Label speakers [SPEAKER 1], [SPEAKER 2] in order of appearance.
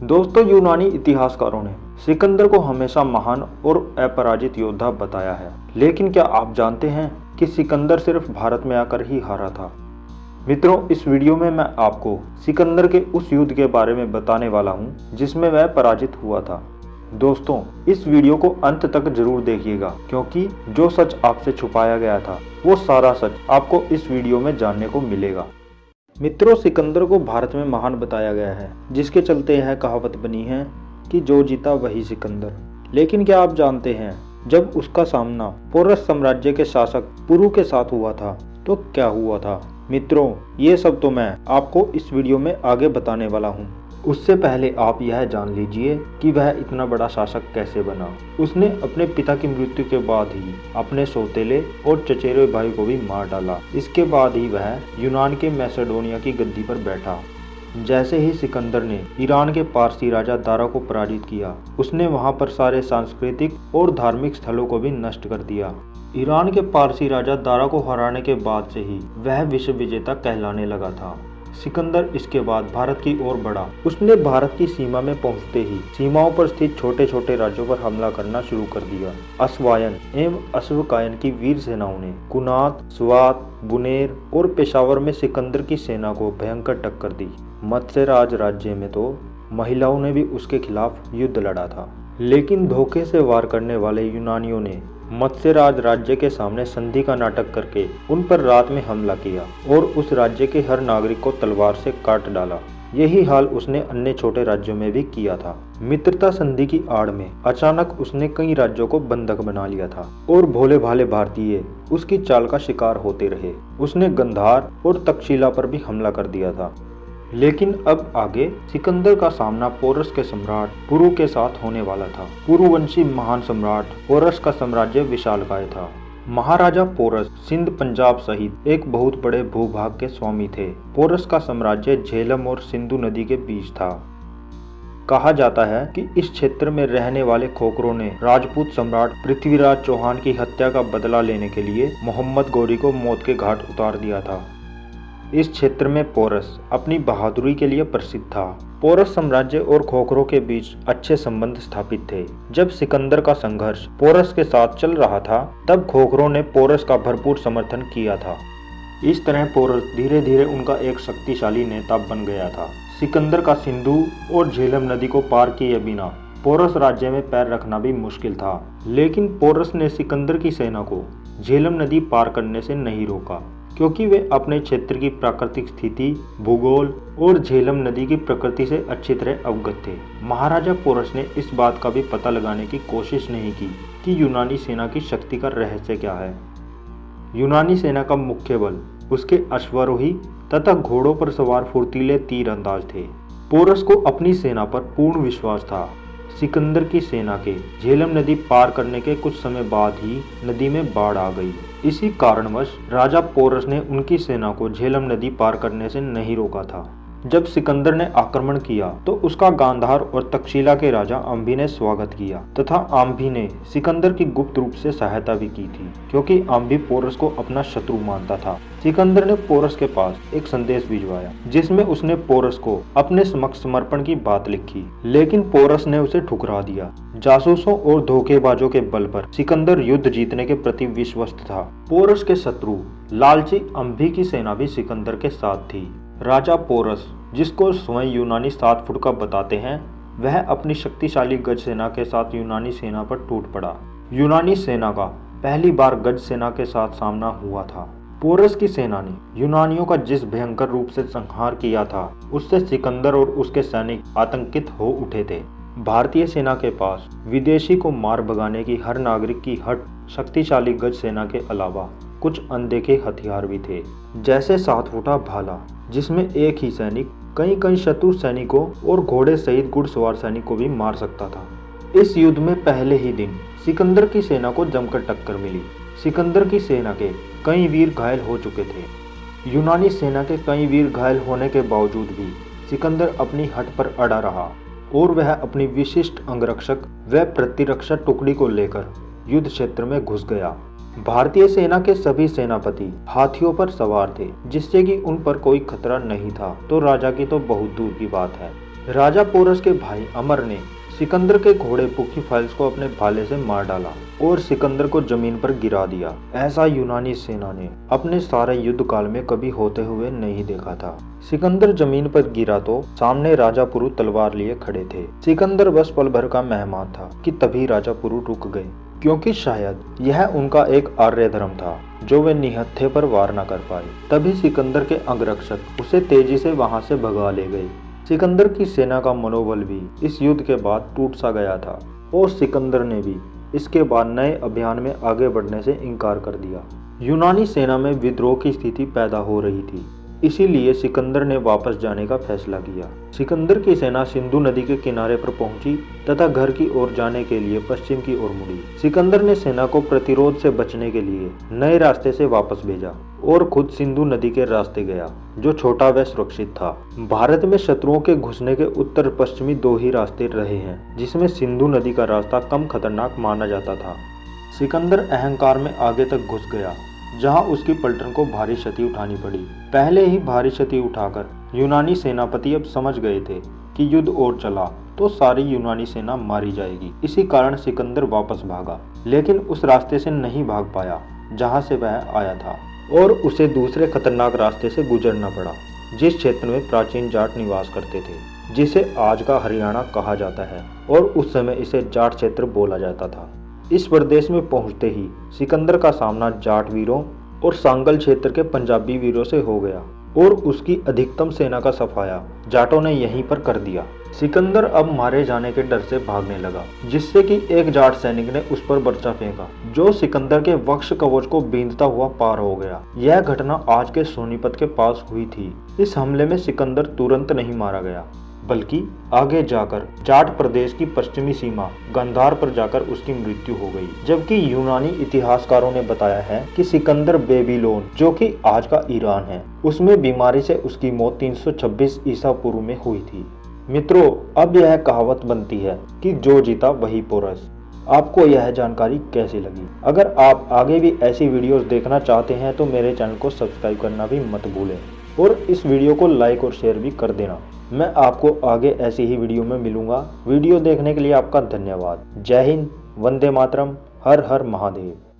[SPEAKER 1] दोस्तों, यूनानी इतिहासकारों ने सिकंदर को हमेशा महान और अपराजित योद्धा बताया है, लेकिन क्या आप जानते हैं कि सिकंदर सिर्फ भारत में आकर ही हारा था। मित्रों, इस वीडियो में मैं आपको सिकंदर के उस युद्ध के बारे में बताने वाला हूं जिसमें वह पराजित हुआ था। दोस्तों, इस वीडियो को अंत तक जरूर देखिएगा, क्योंकि जो सच आपसे छुपाया गया था वो सारा सच आपको इस वीडियो में जानने को मिलेगा। मित्रों, सिकंदर को भारत में महान बताया गया है, जिसके चलते यह कहावत बनी है कि जो जीता वही सिकंदर। लेकिन क्या आप जानते हैं, जब उसका सामना पोरस साम्राज्य के शासक पुरु के साथ हुआ था तो क्या हुआ था। मित्रों, ये सब तो मैं आपको इस वीडियो में आगे बताने वाला हूँ। उससे पहले आप यह जान लीजिए कि वह इतना बड़ा शासक कैसे बना। उसने अपने पिता की मृत्यु के बाद ही अपने सौतेले और चचेरे भाई को भी मार डाला। इसके बाद ही वह यूनान के मैसेडोनिया की गद्दी पर बैठा। जैसे ही सिकंदर ने ईरान के पारसी राजा दारा को पराजित किया, उसने वहां पर सारे सांस्कृतिक और धार्मिक स्थलों को भी नष्ट कर दिया। ईरान के पारसी राजा दारा को हराने के बाद से ही वह विश्व विजेता कहलाने लगा था। सिकंदर इसके बाद भारत की ओर बढ़ा। उसने भारत की सीमा में पहुंचते ही सीमाओं पर स्थित छोटे छोटे राज्यों पर हमला करना शुरू कर दिया। अश्वायन एवं अश्वकायन की वीर सेनाओं ने कुनात, स्वात, बुनेर और पेशावर में सिकंदर की सेना को भयंकर टक्कर दी। मत्स्यराज राज्य में तो महिलाओं ने भी उसके खिलाफ युद्ध लड़ा था, लेकिन धोखे से वार करने वाले यूनानियों ने मत्स्यराज राज्य के सामने संधि का नाटक करके उन पर रात में हमला किया और उस राज्य के हर नागरिक को तलवार से काट डाला। यही हाल उसने अन्य छोटे राज्यों में भी किया था। मित्रता संधि की आड़ में अचानक उसने कई राज्यों को बंधक बना लिया था और भोले भाले भारतीय उसकी चाल का शिकार होते रहे। उसने गंधार और तक्षशिला पर भी हमला कर दिया था। लेकिन अब आगे सिकंदर का सामना पोरस के सम्राट पुरु के साथ होने वाला था। पुरुवंशी महान सम्राट पोरस का साम्राज्य विशालकाय था। महाराजा पोरस सिंध, पंजाब सहित एक बहुत बड़े भूभाग के स्वामी थे। पोरस का साम्राज्य झेलम और सिंधु नदी के बीच था। कहा जाता है कि इस क्षेत्र में रहने वाले खोखरों ने राजपूत सम्राट पृथ्वीराज चौहान की हत्या का बदला लेने के लिए मोहम्मद गौरी को मौत के घाट उतार दिया था। इस क्षेत्र में पोरस अपनी बहादुरी के लिए प्रसिद्ध था। पोरस साम्राज्य और खोखरों के बीच अच्छे संबंध स्थापित थे। जब सिकंदर का संघर्ष पोरस के साथ चल रहा था, तब खोखरों ने पोरस का भरपूर समर्थन किया था। इस तरह पोरस धीरे धीरे उनका एक शक्तिशाली नेता बन गया था। सिकंदर का सिंधु और झेलम नदी को पार किए बिना पोरस राज्य में पैर रखना भी मुश्किल था। लेकिन पोरस ने सिकंदर की सेना को झेलम नदी पार करने से नहीं रोका, क्योंकि वे अपने क्षेत्र की प्राकृतिक स्थिति, भूगोल और झेलम नदी की प्रकृति से अच्छी तरह अवगत थे। महाराजा पोरस ने इस बात का भी पता लगाने की कोशिश नहीं की कि यूनानी सेना की शक्ति का रहस्य क्या है। यूनानी सेना का मुख्य बल उसके अश्वारोही तथा घोड़ों पर सवार फुर्तीले तीरंदाज थे। पोरस को अपनी सेना पर पूर्ण विश्वास था। सिकंदर की सेना के झेलम नदी पार करने के कुछ समय बाद ही नदी में बाढ़ आ गई। इसी कारणवश राजा पोरस ने उनकी सेना को झेलम नदी पार करने से नहीं रोका था। जब सिकंदर ने आक्रमण किया तो उसका गांधार और तक्षशिला के राजा अम्भी ने स्वागत किया तथा अम्भी ने सिकंदर की गुप्त रूप से सहायता भी की थी, क्योंकि अम्भी पोरस को अपना शत्रु मानता था। सिकंदर ने पोरस के पास एक संदेश भिजवाया, जिसमें उसने पोरस को अपने समक्ष समर्पण की बात लिखी, लेकिन पोरस ने उसे ठुकरा दिया। जासूसों और धोखेबाजों के बल पर सिकंदर युद्ध जीतने के प्रति विश्वस्त था। पोरस के शत्रु लालची अम्भी की सेना भी सिकंदर के साथ थी। राजा पोरस, जिसको स्वयं यूनानी 7 फुट का बताते हैं, वह अपनी शक्तिशाली गज सेना के साथ यूनानी सेना पर टूट पड़ा। यूनानी सेना का पहली बार गज सेना के साथ सामना हुआ था। पोरस की सेना ने यूनानियों का जिस भयंकर रूप से संहार किया था, उससे सिकंदर और उसके सैनिक आतंकित हो उठे थे। भारतीय सेना के पास विदेशी को मार भगाने की हर नागरिक की हट शक्तिशाली गज सेना के अलावा कुछ अनदेखे हथियार भी थे, जैसे 7 फुटा भाला, जिसमें एक ही सैनिक कई शत्रु सैनिकों और घोड़े सहित घुड़सवार सैनिक को भी मार सकता था। इस युद्ध में पहले ही दिन सिकंदर की सेना को जमकर टक्कर मिली। सिकंदर की सेना के कई वीर घायल हो चुके थे। यूनानी सेना के कई वीर घायल होने के बावजूद भी सिकंदर अपनी हट पर अड़ा रहा और वह अपनी विशिष्ट अंगरक्षक व प्रतिरक्षा टुकड़ी को लेकर युद्ध क्षेत्र में घुस गया। भारतीय सेना के सभी सेनापति हाथियों पर सवार थे, जिससे कि उन पर कोई खतरा नहीं था, तो राजा की तो बहुत दूर की बात है। राजा पोरस के भाई अमर ने सिकंदर के घोड़े बुकीफाइल्स को अपने भाले से मार डाला और सिकंदर को जमीन पर गिरा दिया। ऐसा यूनानी सेना ने अपने सारे युद्ध काल में कभी होते हुए नहीं देखा था। सिकंदर जमीन पर गिरा तो सामने राजा पुरु तलवार लिए खड़े थे। सिकंदर बस पल भर का मेहमान था कि तभी राजा पुरु रुक गए, क्योंकि शायद यह उनका एक आर्य धर्म था जो वे निहत्थे पर वार न कर पाए। तभी सिकंदर के अंगरक्षक उसे तेजी से वहां से भगा ले गए। सिकंदर की सेना का मनोबल भी इस युद्ध के बाद टूट सा गया था और सिकंदर ने भी इसके बाद नए अभियान में आगे बढ़ने से इनकार कर दिया। यूनानी सेना में विद्रोह की स्थिति पैदा हो रही थी, इसीलिए सिकंदर ने वापस जाने का फैसला किया। सिकंदर की सेना सिंधु नदी के किनारे पर पहुंची तथा घर की ओर जाने के लिए पश्चिम की ओर मुड़ी। सिकंदर ने सेना को प्रतिरोध से बचने के लिए नए रास्ते से वापस भेजा और खुद सिंधु नदी के रास्ते गया, जो छोटा व सुरक्षित था। भारत में शत्रुओं के घुसने के उत्तर पश्चिमी दो ही रास्ते रहे हैं, जिसमें सिंधु नदी का रास्ता कम खतरनाक माना जाता था। सिकंदर अहंकार में आगे तक घुस गया, जहां उसकी पलटन को भारी क्षति उठानी पड़ी। पहले ही भारी क्षति उठाकर यूनानी सेनापति अब समझ गए थे कि युद्ध और चला तो सारी यूनानी सेना मारी जाएगी। इसी कारण सिकंदर वापस भागा, लेकिन उस रास्ते से नहीं भाग पाया जहां से वह आया था, और उसे दूसरे खतरनाक रास्ते से गुजरना पड़ा, जिस क्षेत्र में प्राचीन जाट निवास करते थे, जिसे आज का हरियाणा कहा जाता है, और उस समय इसे जाट क्षेत्र बोला जाता था। इस प्रदेश में पहुंचते ही सिकंदर का सामना जाट वीरों और सांगल क्षेत्र के पंजाबी वीरों से हो गया और उसकी अधिकतम सेना का सफाया जाटों ने यहीं पर कर दिया। सिकंदर अब मारे जाने के डर से भागने लगा, जिससे कि एक जाट सैनिक ने उस पर बर्छा फेंका, जो सिकंदर के वक्ष कवच को बींधता हुआ पार हो गया। यह घटना आज के सोनीपत के पास हुई थी। इस हमले में सिकंदर तुरंत नहीं मारा गया, बल्कि आगे जाकर जाट प्रदेश की पश्चिमी सीमा गांधार पर जाकर उसकी मृत्यु हो गई। जबकि यूनानी इतिहासकारों ने बताया है कि सिकंदर बेबीलोन, जो कि आज का ईरान है, उसमें बीमारी से उसकी मौत 326 ईसा पूर्व में हुई थी। मित्रों, अब यह कहावत बनती है कि जो जीता वही पोरस। आपको यह जानकारी कैसी लगी? अगर आप आगे भी ऐसी वीडियोस देखना चाहते हैं तो मेरे चैनल को सब्सक्राइब करना भी मत भूलें और इस वीडियो को लाइक और शेयर भी कर देना। मैं आपको आगे ऐसी ही वीडियो में मिलूंगा। वीडियो देखने के लिए आपका धन्यवाद। जय हिंद, वंदे मातरम, हर हर महादेव।